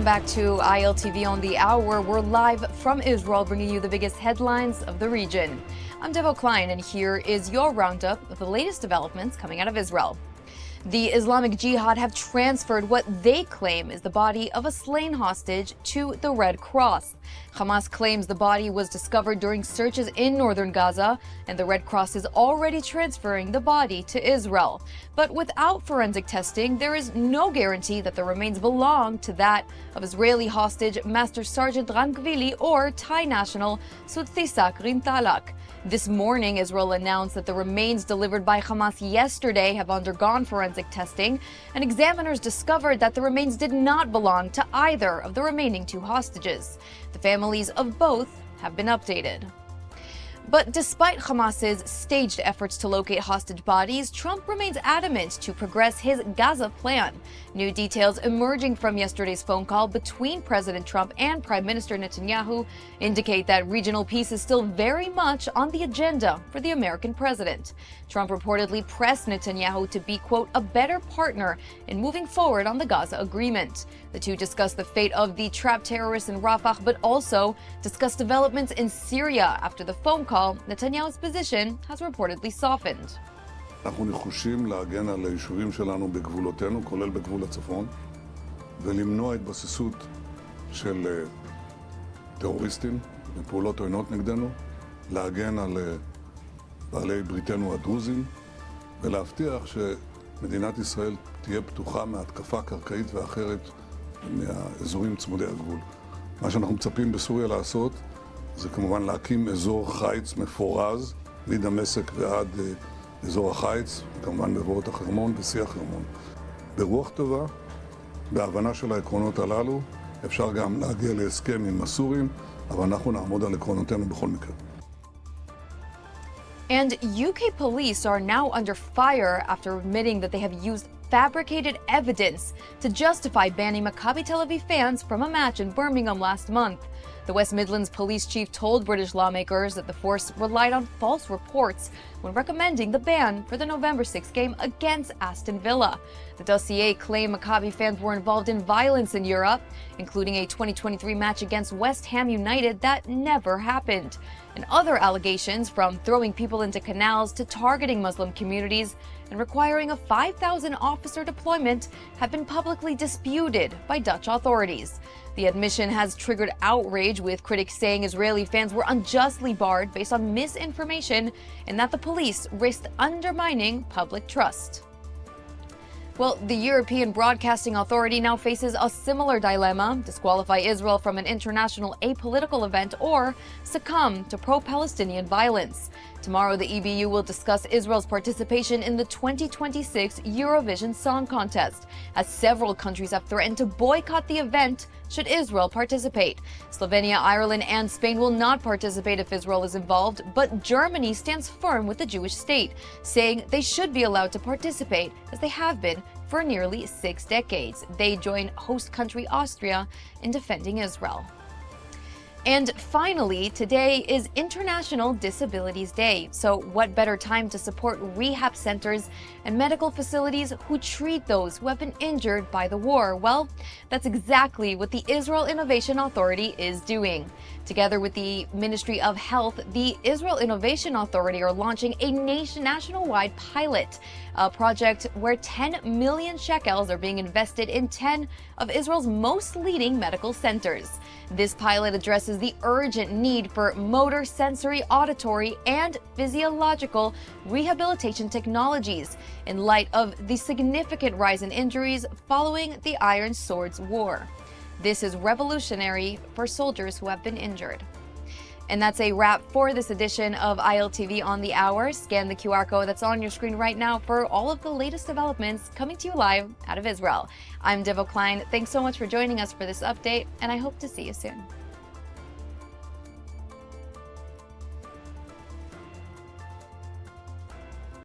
back to ILTV on the Hour. We're live from Israel, bringing you the biggest headlines of the region. I'm Devo Klein, and here is your roundup of the latest developments coming out of Israel. The Islamic Jihad have transferred what they claim is the body of a slain hostage to the Red Cross. Hamas claims the body was discovered during searches in northern Gaza, and the Red Cross is already transferring the body to Israel. But without forensic testing, there is no guarantee that the remains belong to that of Israeli hostage Master Sergeant Ran Gvili or Thai national Sudthisak Rintalak. This morning, Israel announced that the remains delivered by Hamas yesterday have undergone forensic testing, and examiners discovered that the remains did not belong to either of the remaining two hostages. The families of both have been updated. But despite Hamas's staged efforts to locate hostage bodies, Trump remains adamant to progress his Gaza plan. New details emerging from yesterday's phone call between President Trump and Prime Minister Netanyahu indicate that regional peace is still very much on the agenda for the American president. Trump reportedly pressed Netanyahu to be, quote, a better partner in moving forward on the Gaza agreement. The two discussed the fate of the trapped terrorists in Rafah, but also discussed developments in Syria. After the phone call, Netanyahu's position has reportedly softened. אנחנו נחושים להגן על היישובים שלנו בגבולותינו, כולל בגבול הצפון, ולמנוע התבססות של טרוריסטים ופעולות עוינות נגדנו, להגן על בעלי בריתנו הדרוזים, ולהבטיח שמדינת ישראל תהיה פתוחה מהתקפה קרקעית ואחרת מהאזורים צמודי הגבול. מה שאנחנו מצפים בסוריה לעשות זה כמובן להקים אזור חיץ מפורז, מדמשק ועד אזור החיץ, כמובן מבואות החרמון ושיא החרמון. ברוח טובה, בהבנה של העקרונות הללו, אפשר גם להגיע להסכם עם הסורים, אבל אנחנו נעמוד על עקרונותינו בכל מקרה. And UK police are now under fire after admitting that they have used fabricated evidence to justify banning Maccabi Tel Aviv fans from a match in Birmingham last month. The West Midlands police chief told British lawmakers that the force relied on false reports when recommending the ban for the November 6 game against Aston Villa. The dossier claimed Maccabi fans were involved in violence in Europe, including a 2023 match against West Ham United that never happened. And other allegations, from throwing people into canals to targeting Muslim communities and requiring a 5,000 officer deployment, have been publicly disputed by Dutch authorities. The admission has triggered outrage, with critics saying Israeli fans were unjustly barred based on misinformation and that the police risked undermining public trust. Well, the European Broadcasting Authority now faces a similar dilemma: disqualify Israel from an international apolitical event or succumb to pro-Palestinian violence. Tomorrow, the EBU will discuss Israel's participation in the 2026 Eurovision Song Contest, as several countries have threatened to boycott the event should Israel participate. Slovenia, Ireland, and Spain will not participate if Israel is involved, but Germany stands firm with the Jewish state, saying they should be allowed to participate, as they have been for nearly 6 decades. They join host country Austria in defending Israel. And finally, today is International Disabilities Day. So what better time to support rehab centers and medical facilities who treat those who have been injured by the war? Well, that's exactly what the Israel Innovation Authority is doing. Together with the Ministry of Health, the Israel Innovation Authority are launching a nationwide pilot, a project where 10 million shekels are being invested in 10 of Israel's most leading medical centers. This pilot addresses the urgent need for motor, sensory, auditory, and physiological rehabilitation technologies in light of the significant rise in injuries following the Iron Swords War. This is revolutionary for soldiers who have been injured. And that's a wrap for this edition of ILTV on the Hour. Scan the QR code that's on your screen right now for all of the latest developments coming to you live out of Israel. I'm Devo Klein. Thanks so much for joining us for this update, and I hope to see you soon.